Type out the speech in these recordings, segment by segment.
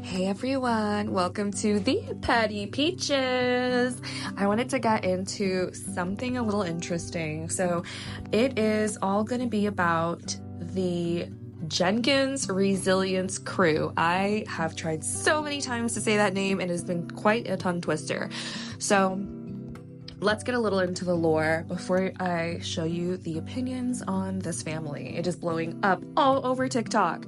Hey everyone, welcome to the Petty Peaches. I wanted to get into something a little interesting. So it is all going to be about the Jenkins Resilience Crew. I have tried so many times to say that name and it has been quite a tongue twister. So let's get a little into the lore before I show you the opinions on this family. It is blowing up all over TikTok.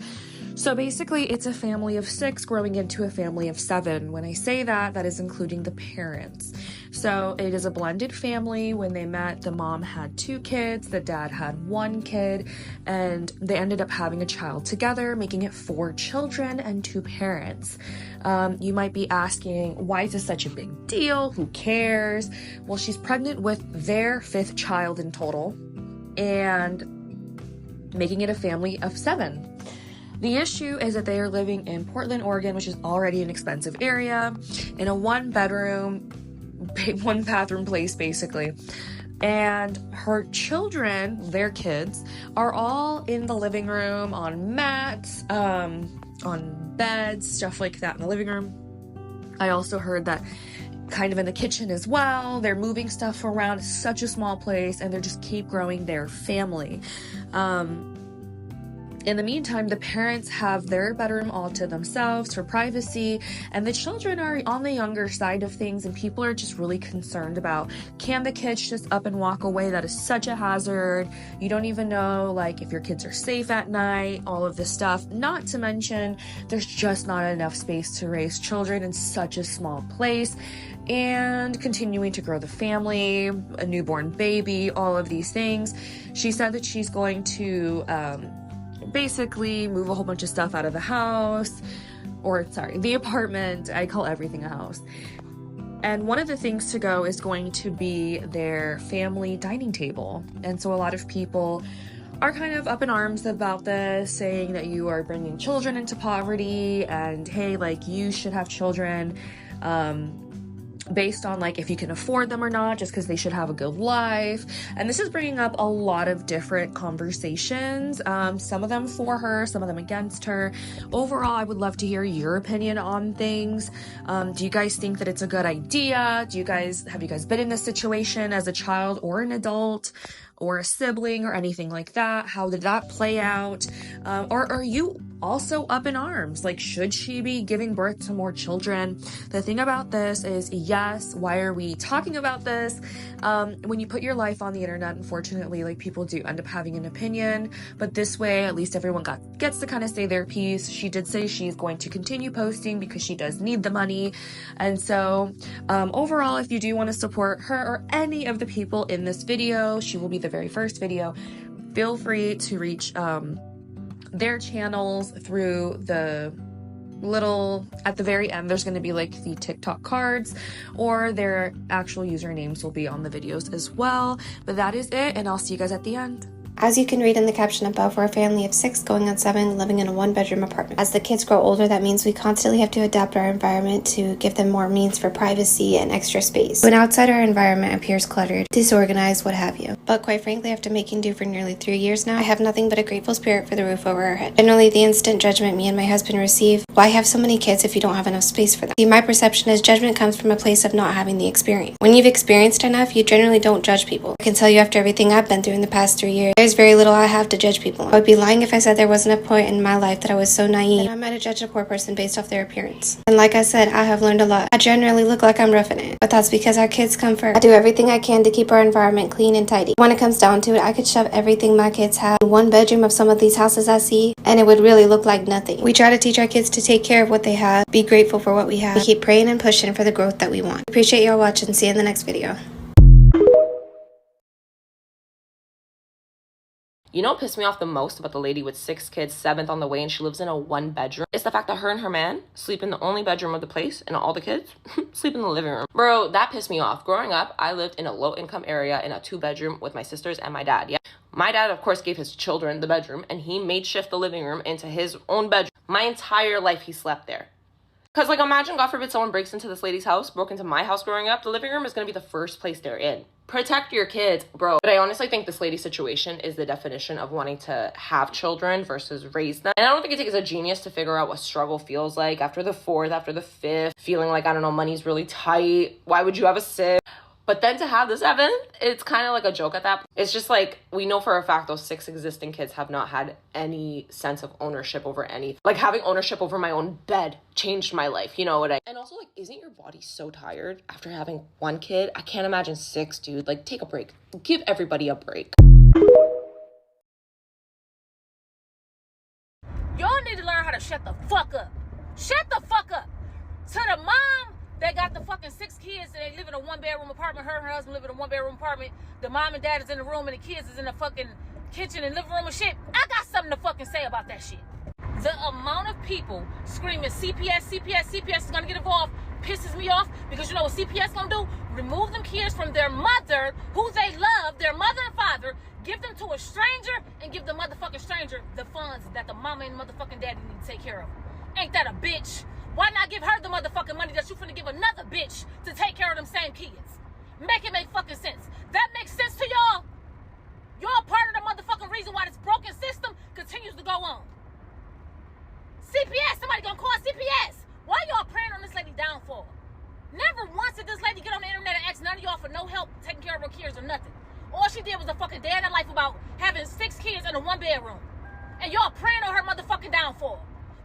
So basically, it's a family of 6 growing into a family of 7. When I say that, that is including the parents. So it is a blended family. When they met, the mom had 2 kids, the dad had 1 kid, and they ended up having a child together, making it 4 children and 2 parents. You might be asking, why is this such a big deal? Who cares? Well, she's pregnant with their 5th child in total and making it a family of 7. The issue is that they are living in Portland, Oregon, which is already an expensive area, in a 1-bedroom, 1-bathroom place, basically. And her children, their kids, are all in the living room, on mats, on beds, stuff like that in the living room. I also heard that kind of in the kitchen as well. They're moving stuff around. It's such a small place, and they just keep growing their family. In the meantime, the parents have their bedroom all to themselves for privacy, and the children are on the younger side of things, and people are just really concerned about, can the kids just up and walk away? That is such a hazard. You don't even know, like, if your kids are safe at night, all of this stuff. Not to mention, there's just not enough space to raise children in such a small place, and continuing to grow the family, a newborn baby, all of these things. She said that she's going to, basically move a whole bunch of stuff out of the house, the apartment. I call everything a house. And one of the things to go is going to be their family dining table. And so a lot of people are kind of up in arms about this, saying that you are bringing children into poverty, and hey, like, you should have children based on, like, if you can afford them or not, just because they should have a good life. And this is bringing up a lot of different conversations, some of them for her, some of them against her. Overall, I would love to hear your opinion on things. Do you guys think that it's a good idea? Have you guys been in this situation as a child or an adult or a sibling or anything like that? How did that play out? Or are you also up in arms? Like, should she be giving birth to more children? The thing about this is, yes, why are we talking about this? When you put your life on the internet, unfortunately, like, people do end up having an opinion, but this way, at least everyone gets to kind of say their piece. She did say she's going to continue posting because she does need the money. And so, overall, if you do want to support her or any of the people in this video, she will be the very first video. Feel free to reach, their channels through the little, at the very end, there's going to be like the TikTok cards, or their actual usernames will be on the videos as well. But that is it, and I'll see you guys at the end. As you can read in the caption above, we're a family of 6 going on 7 living in a 1-bedroom apartment. As the kids grow older, that means we constantly have to adapt our environment to give them more means for privacy and extra space. When outside our environment appears cluttered, disorganized, what have you. But quite frankly, after making do for nearly 3 years now, I have nothing but a grateful spirit for the roof over our head. Generally, the instant judgment me and my husband receive, why have so many kids if you don't have enough space for them? See, my perception is judgment comes from a place of not having the experience. When you've experienced enough, you generally don't judge people. I can tell you after everything I've been through in the past 3 years, there's very little I have to judge people. I would be lying if I said there wasn't a point in my life that I was so naive that I might have judged a poor person based off their appearance. And like I said, I have learned a lot. I generally look like I'm roughing it, but that's because our kids come first. I do everything I can to keep our environment clean and tidy. When it comes down to it, I could shove everything my kids have in 1 bedroom of some of these houses I see, and it would really look like nothing. We try to teach our kids to take care of what they have, be grateful for what we have. We keep praying and pushing for the growth that we want. Appreciate y'all watching. See you in the next video. You know what pissed me off the most about the lady with 6 kids, 7th on the way, and she lives in a 1-bedroom? It's the fact that her and her man sleep in the only bedroom of the place, and all the kids sleep in the living room. Bro, that pissed me off. Growing up, I lived in a low-income area in a 2-bedroom with my sisters and my dad. Yeah, my dad, of course, gave his children the bedroom, and he made shift the living room into his own bedroom. My entire life, he slept there. Because, like, imagine, God forbid, someone breaks into this lady's house, broke into my house growing up. The living room is going to be the first place they're in. Protect your kids, bro. But I honestly think this lady's situation is the definition of wanting to have children versus raise them. And I don't think it takes a genius to figure out what struggle feels like after the fourth, after the fifth, feeling like, I don't know, money's really tight. Why would you have a sixth? But then to have the seventh, it's kind of like a joke at that point. It's just like, we know for a fact those 6 existing kids have not had any sense of ownership over anything. Like, having ownership over my own bed changed my life, you know what I... And also, like, isn't your body so tired after having 1 kid? I can't imagine 6, dude. Like, take a break. Give everybody a break. Y'all need to learn how to shut the fuck up. Shut the fuck up. To the mom that got the fucking 6 kids and they live in a 1-bedroom apartment. Her and her husband live in a 1-bedroom apartment. The mom and dad is in the room and the kids is in the fucking kitchen and living room and shit. I got something to fucking say about that shit. The amount of people screaming CPS, CPS, CPS is gonna get involved pisses me off, because you know what CPS gonna do? Remove them kids from their mother, who they love, their mother and father, give them to a stranger, and give the motherfucking stranger the funds that the mama and motherfucking daddy need to take care of. Ain't that a bitch? Why not give her the motherfucking money that you finna give another bitch to take care of them same kids? Make it make fucking sense. That makes sense to y'all? Y'all part of the motherfucking reason why this broken system continues to go on. CPS, somebody gonna call CPS. Why y'all praying on this lady downfall? Never once did this lady get on the internet and ask none of y'all for no help taking care of her kids or nothing. All she did was a fucking day in her life about having 6 kids in a 1-bedroom. And y'all praying on her motherfucking downfall.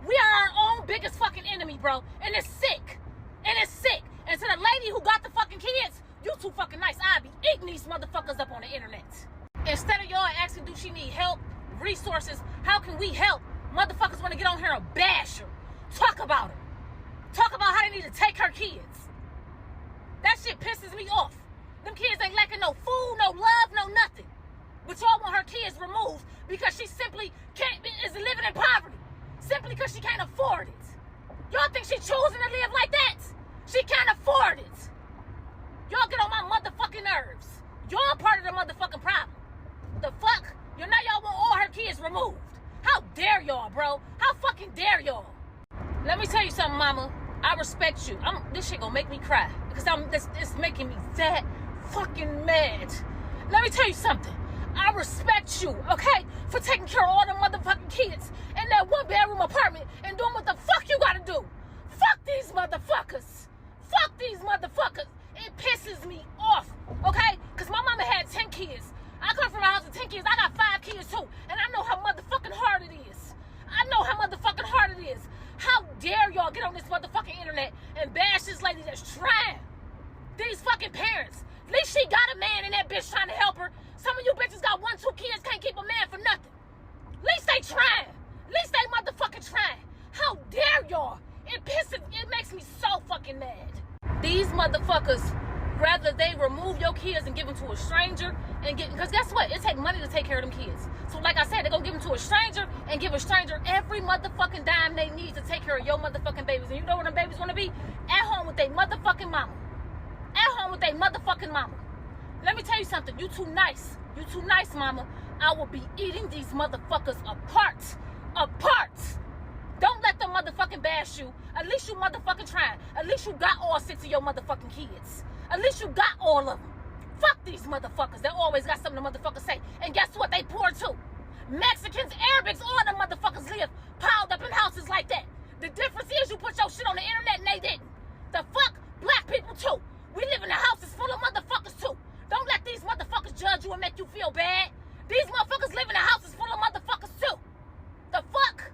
We are our own biggest fucking enemy, bro. And it's sick. And it's sick. And to the lady who got the fucking kids, you too fucking nice. I'll be eating these motherfuckers up on the internet. Instead of y'all asking, do she need help, resources, how can we help? Motherfuckers want to get on here and bash her. Talk about her. Talk about how they need to take her kids. That shit pisses me off. Them kids ain't lacking no food, no love, no nothing. But y'all want her kids removed because she simply is living in poverty. Simply because she can't afford it. Y'all think she's choosing to live like that? She can't afford it. Y'all get on my motherfucking nerves. Y'all part of the motherfucking problem. The fuck? Now y'all want all her kids removed. How dare y'all, bro? How fucking dare y'all? Let me tell you something, mama. I respect you. This shit gonna make me cry. Because it's making me that fucking mad. Let me tell you something. I respect you, okay, for taking care of all them motherfucking kids in that 1-bedroom apartment and doing what the fuck you gotta do. Fuck these motherfuckers. Fuck these motherfuckers. It pisses me off, okay? Because my mama had 10 kids. I come from a house of 10 kids. I got 5 kids too. And I know how motherfucking hard it is. I know how motherfucking hard it is. How dare y'all get on this motherfucking internet and bash this lady that's trying? These fucking parents. At least she got a man in that bitch trying to help her. Some of you bitches got 1, 2 kids, can't keep a man for nothing. At least they trying. At least they motherfucking trying. How dare y'all? It makes me so fucking mad. These motherfuckers, rather they remove your kids and give them to a stranger and because guess what? It takes money to take care of them kids. So like I said, they're gonna give them to a stranger and give a stranger every motherfucking dime they need to take care of your motherfucking babies. And you know where them babies wanna be? At home with their motherfucking mama. At home with their motherfucking mama. Let me tell you something. You too nice. You too nice, mama. I will be eating these motherfuckers apart. Apart. Don't let them motherfucking bash you. At least you motherfucking trying. At least you got all 6 of your motherfucking kids. At least you got all of them. Fuck these motherfuckers. They always got something to motherfuckers say. And guess what? They poor too. Mexicans, Arabics, all them motherfuckers live piled up in houses like that. The difference is you put your shit on the internet and they didn't. The fuck? Black people too. We live in houses full of motherfuckers too. Don't let these motherfuckers judge you and make you feel bad. These motherfuckers live in houses full of motherfuckers too. The fuck?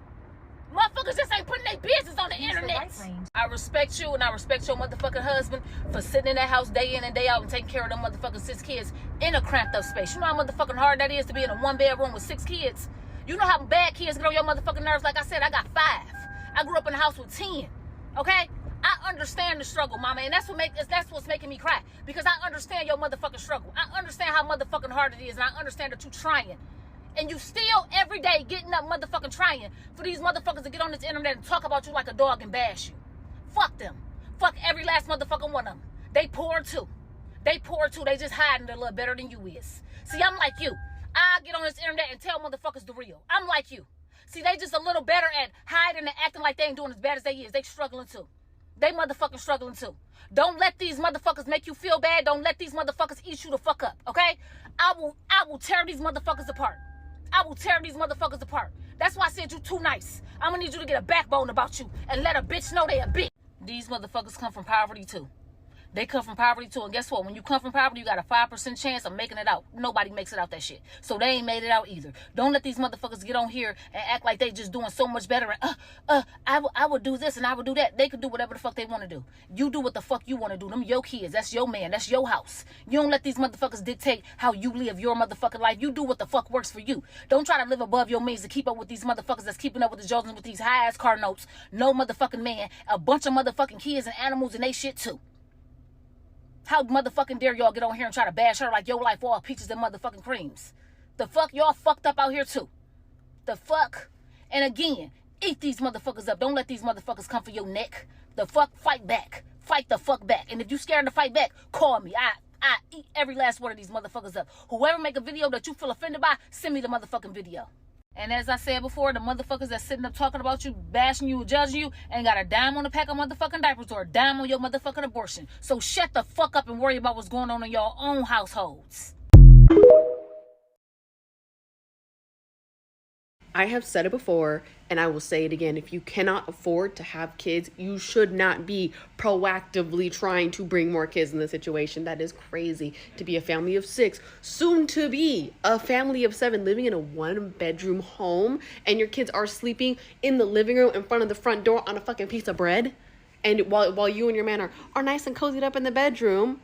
Motherfuckers just ain't putting their business on the internet. I respect you and I respect your motherfucking husband for sitting in that house day in and day out and taking care of them motherfucking 6 kids in a cramped up space. You know how motherfucking hard that is to be in a 1-bedroom with 6 kids? You know how bad kids get on your motherfucking nerves? Like I said, I got 5. I grew up in a house with 10. Okay? I understand the struggle, mama, and that's what's making me cry. Because I understand your motherfucking struggle. I understand how motherfucking hard it is, and I understand that you trying. And you still every day getting up motherfucking trying for these motherfuckers to get on this internet and talk about you like a dog and bash you. Fuck them. Fuck every last motherfucking one of them. They poor too. They poor too. They just hiding a little better than you is. See, I'm like you. I get on this internet and tell motherfuckers the real. I'm like you. See, they just a little better at hiding and acting like they ain't doing as bad as they is. They struggling too. They motherfucking struggling too. Don't let these motherfuckers make you feel bad. Don't let these motherfuckers eat you the fuck up, okay? I will tear these motherfuckers apart. I will tear these motherfuckers apart. That's why I said you too nice. I'm gonna need you to get a backbone about you and let a bitch know they a bitch. These motherfuckers come from poverty too. They come from poverty too, and guess what? When you come from poverty, you got a 5% chance of making it out. Nobody makes it out that shit. So they ain't made it out either. Don't let these motherfuckers get on here and act like they just doing so much better. And I would do this and I would do that. They could do whatever the fuck they want to do. You do what the fuck you want to do. Them your kids. That's your man. That's your house. You don't let these motherfuckers dictate how you live your motherfucking life. You do what the fuck works for you. Don't try to live above your means to keep up with these motherfuckers that's keeping up with the Joseph with these high ass car notes. No motherfucking man. A bunch of motherfucking kids and animals and they shit too. How motherfucking dare y'all get on here and try to bash her like your life all peaches and motherfucking creams? The fuck? Y'all fucked up out here too. The fuck? And again, eat these motherfuckers up. Don't let these motherfuckers come for your neck. The fuck? Fight back. Fight the fuck back. And if you scared to fight back, call me. I eat every last one of these motherfuckers up. Whoever make a video that you feel offended by, send me the motherfucking video. And as I said before, the motherfuckers that's sitting up talking about you, bashing you, judging you, ain't got a dime on a pack of motherfucking diapers or a dime on your motherfucking abortion. So shut the fuck up and worry about what's going on in your own households. I have said it before, and I will say it again. If you cannot afford to have kids, you should not be proactively trying to bring more kids in the situation. That is crazy to be a family of 6, soon to be a family of 7, living in a 1-bedroom home, and your kids are sleeping in the living room in front of the front door on a fucking piece of bread. And while you and your man are nice and cozied up in the bedroom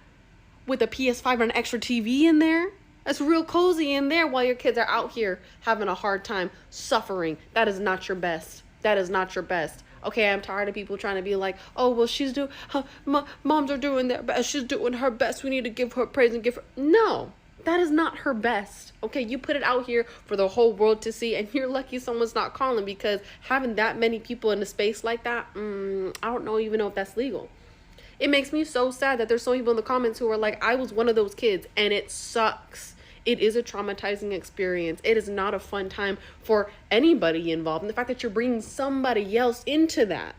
with a PS5 and an extra TV in there. It's real cozy in there while your kids are out here having a hard time, suffering. That is not your best. That is not your best. Okay, I'm tired of people trying to be like, oh, well, moms are doing their best. She's doing her best. We need to give her praise and give her. No, that is not her best. Okay, you put it out here for the whole world to see, and you're lucky someone's not calling, because having that many people in a space like that, I don't even know if that's legal. It makes me so sad that there's so many people in the comments who are like, I was one of those kids, and it sucks. It is a traumatizing experience. It is not a fun time for anybody involved. And the fact that you're bringing somebody else into that,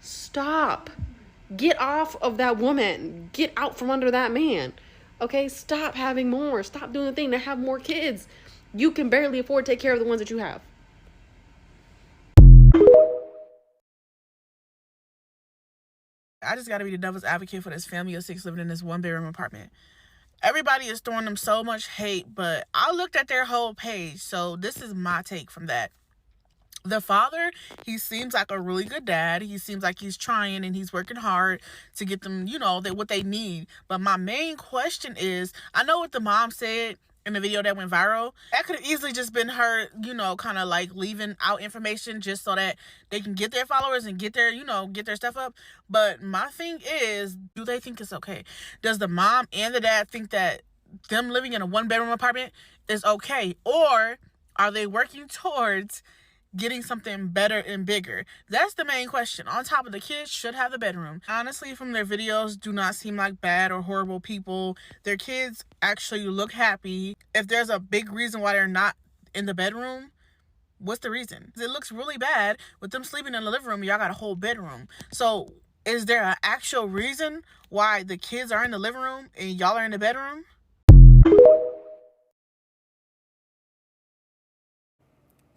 stop. Get off of that woman. Get out from under that man. Okay, stop having more. Stop doing the thing to have more kids. You can barely afford to take care of the ones that you have. I just got to be the devil's advocate for this family of 6 living in this 1-bedroom apartment. Everybody is throwing them so much hate, but I looked at their whole page, so this is my take from that. The father, he seems like a really good dad. He seems like he's trying and he's working hard to get them, what they need. But my main question is, I know what the mom said in the video that went viral. That could have easily just been her, kind of like leaving out information just so that they can get their followers and get their, get their stuff up. But my thing is, do they think it's okay? Does the mom and the dad think that them living in a 1-bedroom apartment is okay? Or are they working towards getting something better and bigger? That's the main question. On top of the kids should have the bedroom. Honestly, from their videos, do not seem like bad or horrible people. Their kids actually look happy. If there's a big reason why they're not in the bedroom, what's the reason? It looks really bad with them sleeping in the living room. Y'all got a whole bedroom. So is there an actual reason why the kids are in the living room and y'all are in the bedroom?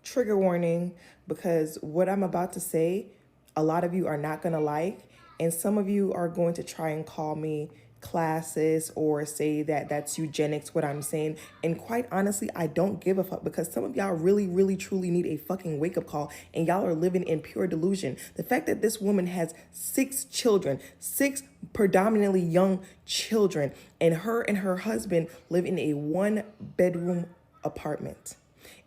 Trigger warning, because what I'm about to say, a lot of you are not going to like, and some of you are going to try and call me classist or say that that's eugenics, what I'm saying. And quite honestly, I don't give a fuck, because some of y'all really, really, truly need a fucking wake-up call, and y'all are living in pure delusion. The fact that this woman has 6 children, 6 predominantly young children, and her husband live in a 1-bedroom apartment.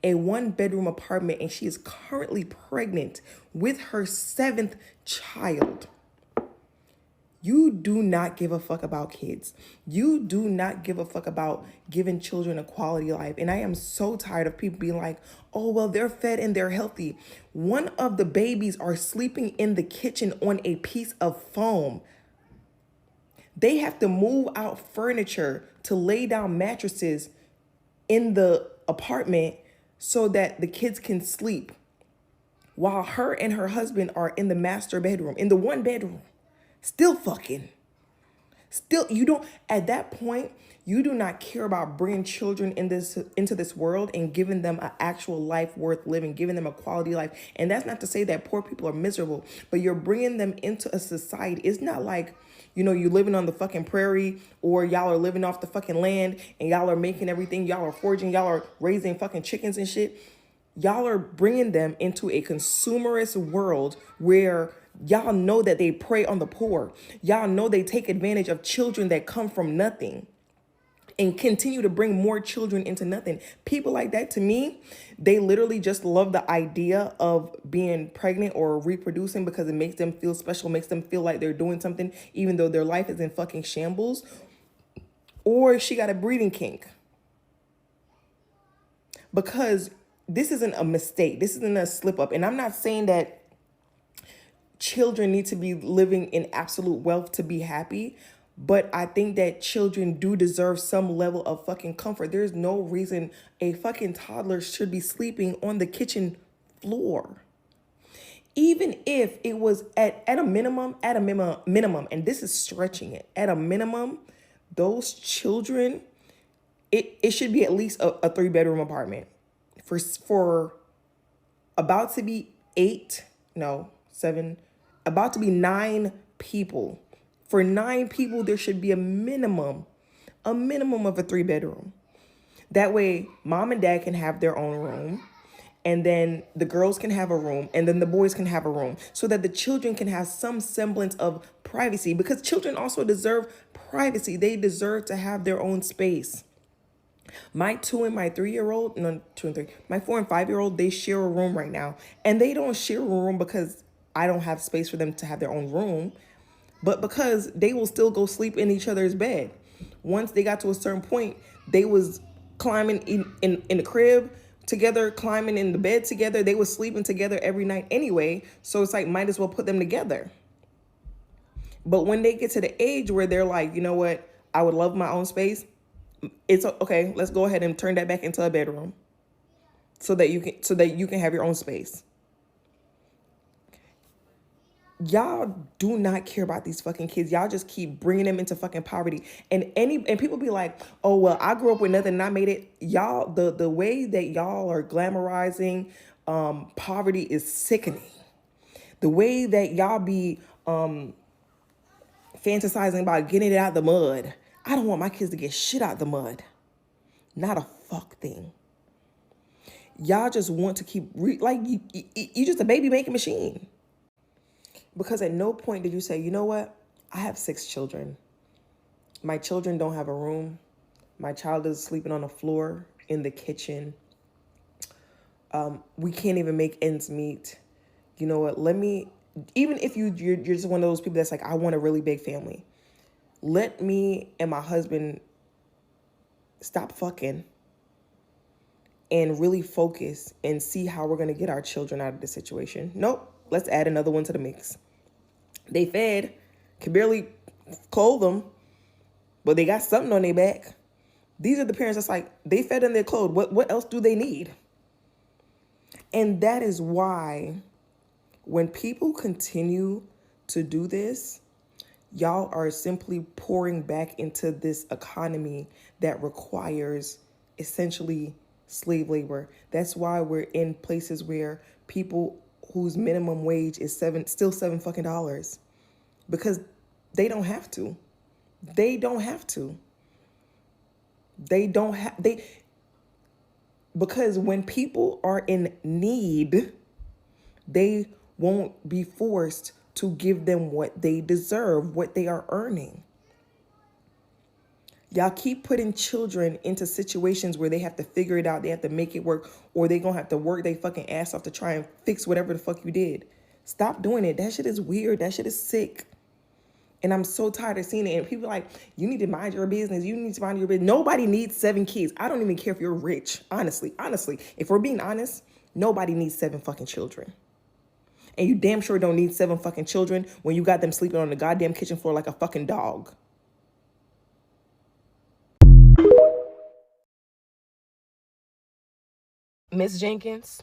A 1-bedroom apartment, and she is currently pregnant with her 7th child. You do not give a fuck about kids. You do not give a fuck about giving children a quality life. And I am so tired of people being like, oh, well, they're fed and they're healthy. One of the babies are sleeping in the kitchen on a piece of foam. They have to move out furniture to lay down mattresses in the apartment so that the kids can sleep, while her and her husband are in the master bedroom, in the 1 bedroom. Still fucking. Still, you don't, at that point, you do not care about bringing children into this world and giving them an actual life worth living, giving them a quality life. And that's not to say that poor people are miserable, but you're bringing them into a society. It's not like, you know, you living on the fucking prairie, or y'all are living off the fucking land and y'all are making everything, y'all are foraging, y'all are raising fucking chickens and shit. Y'all are bringing them into a consumerist world where y'all know that they prey on the poor. Y'all know they take advantage of children that come from nothing and continue to bring more children into nothing. People like that, to me, they literally just love the idea of being pregnant or reproducing because it makes them feel special, makes them feel like they're doing something, even though their life is in fucking shambles. Or she got a breeding kink. Because this isn't a mistake. This isn't a slip up. And I'm not saying that children need to be living in absolute wealth to be happy. But I think that children do deserve some level of fucking comfort. There's no reason a fucking toddler should be sleeping on the kitchen floor. Even if it was at a minimum, and this is stretching it, at a minimum, those children, it should be at least a 3-bedroom apartment. For about to be 9 people. For 9 people, there should be a minimum of a 3-bedroom. That way, mom and dad can have their own room, and then the girls can have a room, and then the boys can have a room, so that the children can have some semblance of privacy, because children also deserve privacy. They deserve to have their own space. My 2 and my 3-year-old, no, 2 and 3, my 4 and 5-year-old, they share a room right now. And they don't share a room because I don't have space for them to have their own room, but because they will still go sleep in each other's bed. Once they got to a certain point, they was climbing in the crib together, climbing in the bed together. They was sleeping together every night anyway. So it's like, might as well put them together. But when they get to the age where they're like, you know what, I would love my own space. It's okay. Let's go ahead and turn that back into a bedroom, so that you can have your own space. Y'all do not care about these fucking kids. Y'all just keep bringing them into fucking poverty. And people be like, oh, well, I grew up with nothing and I made it. Y'all, the way that y'all are glamorizing poverty is sickening. The way that y'all be fantasizing about getting it out the mud. I don't want my kids to get shit out the mud. Not a fuck thing. Y'all just want to keep, you just a baby making machine. Because at no point did you say, you know what? I have 6 children. My children don't have a room. My child is sleeping on the floor, in the kitchen. We can't even make ends meet. You know what? Even if you're just one of those people that's like, I want a really big family. Let me and my husband stop fucking and really focus and see how we're going to get our children out of this situation. Nope. Let's add another one to the mix. They fed, can barely clothe them, but they got something on their back. These are the parents that's like, they fed and they're clothed. What else do they need? And that is why when people continue to do this, y'all are simply pouring back into this economy that requires essentially slave labor. That's why we're in places where people whose minimum wage is still $7 fucking dollars, because they don't have to. Because when people are in need, they won't be forced to give them what they deserve, what they are earning. Y'all keep putting children into situations where they have to figure it out, they have to make it work, or they gonna have to work their fucking ass off to try and fix whatever the fuck you did. Stop doing it. That shit is weird. That shit is sick. And I'm so tired of seeing it. And people are like, you need to mind your business. You need to mind your business. Nobody needs 7 kids. I don't even care if you're rich. Honestly, if we're being honest, nobody needs 7 fucking children. And you damn sure don't need 7 fucking children when you got them sleeping on the goddamn kitchen floor like a fucking dog. Miss Jenkins,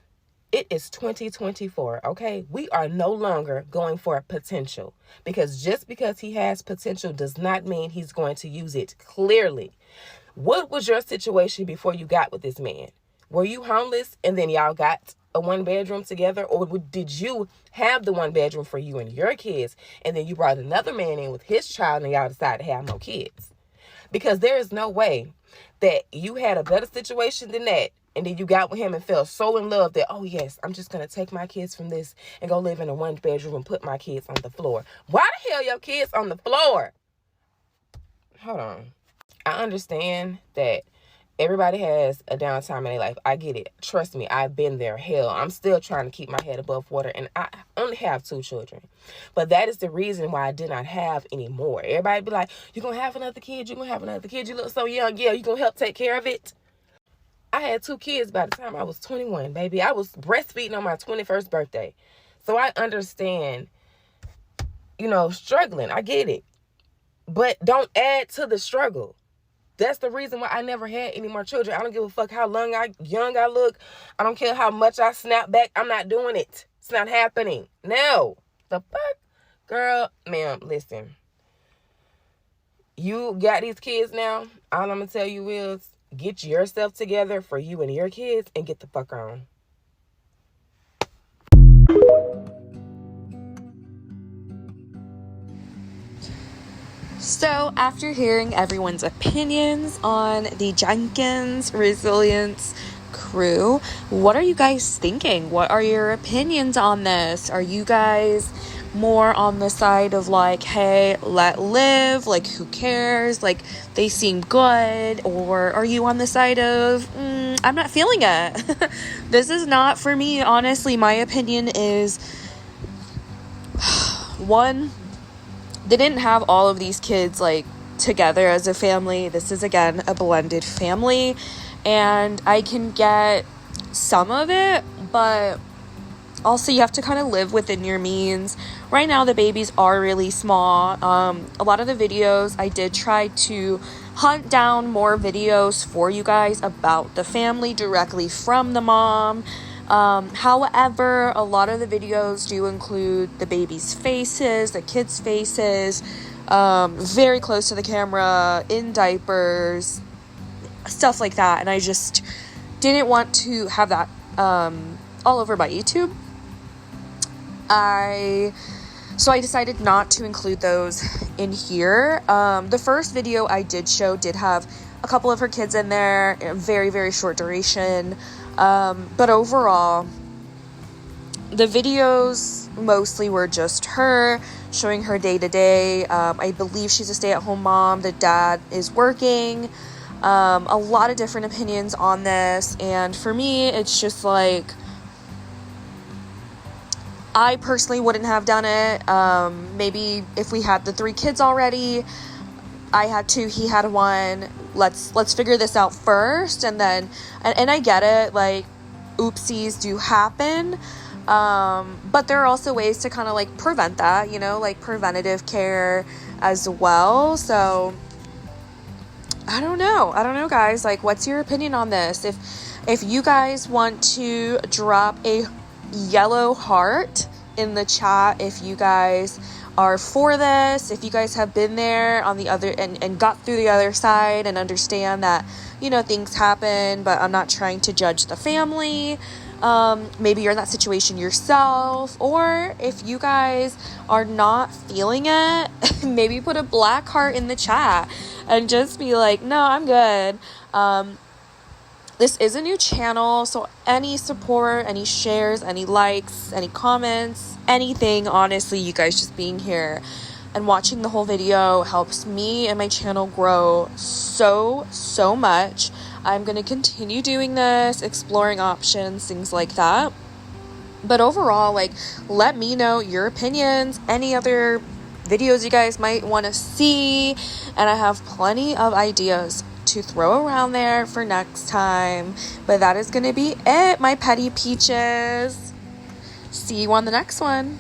It is 2024, okay? We are no longer going for potential, because just because he has potential does not mean he's going to use it clearly. What was your situation before you got with this man? Were you homeless and then y'all got a 1-bedroom together? Or did you have the 1-bedroom for you and your kids, and then you brought another man in with his child and y'all decided to have no kids? Because there is no way that you had a better situation than that, and then you got with him and fell so in love that, oh yes, I'm just going to take my kids from this and go live in a 1-bedroom and put my kids on the floor. Why the hell your kids on the floor? Hold on. I understand that everybody has a downtime in their life. I get it. Trust me, I've been there. Hell, I'm still trying to keep my head above water, and I only have 2 children. But that is the reason why I did not have any more. Everybody be like, you're going to have another kid. You're going to have another kid. You look so young. Yeah, you going to help take care of it? I had 2 kids by the time I was 21, baby. I was breastfeeding on my 21st birthday. So I understand, struggling. I get it. But don't add to the struggle. That's the reason why I never had any more children. I don't give a fuck how young I look. I don't care how much I snap back. I'm not doing it. It's not happening. No. The fuck? Girl, ma'am, listen. You got these kids now. All I'm going to tell you is get yourself together for you and your kids and get the fuck on. So after hearing everyone's opinions on the Jenkins Resilience crew, what are you guys thinking? What are your opinions on this? Are you guys more on the side of like, hey, let live, like who cares, like they seem good? Or are you on the side of I'm not feeling it? This is not for me. Honestly, my opinion is one, they didn't have all of these kids like together as a family. This is again a blended family, and I can get some of it, but also you have to kind of live within your means. Right now the babies are really small. A lot of the videos I did try to hunt down more videos for you guys about the family directly from the mom. However, a lot of the videos do include the baby's faces, the kids' faces, very close to the camera, in diapers, stuff like that. And I just didn't want to have that all over my YouTube. So I decided not to include those in here. The first video I did show did have a couple of her kids in there, a very, very short duration. But overall, the videos mostly were just her showing her day to day. I believe she's a stay-at-home mom. The dad is working. A lot of different opinions on this. And for me, it's just like, I personally wouldn't have done it. Maybe if we had the 3 kids already, I had 2, he had 1. Let's figure this out first, and then and I get it, like oopsies do happen, but there are also ways to kind of like prevent that, like preventative care as well. So I don't know guys, like what's your opinion on this? If you guys want to drop a yellow heart in the chat, if you guys are for this, if you guys have been there on the other and got through the other side and understand that things happen, but I'm not trying to judge the family. Maybe you're in that situation yourself, or if you guys are not feeling it, maybe put a black heart in the chat and just be like, no, I'm good. This is a new channel, so any support, any shares, any likes, any comments, anything, honestly, you guys just being here and watching the whole video helps me and my channel grow so much. I'm going to continue doing this, exploring options, things like that. But overall, like, let me know your opinions, any other videos you guys might want to see, and I have plenty of ideas to throw around there for next time. But that is going to be it, my petty peaches. See you on the next one.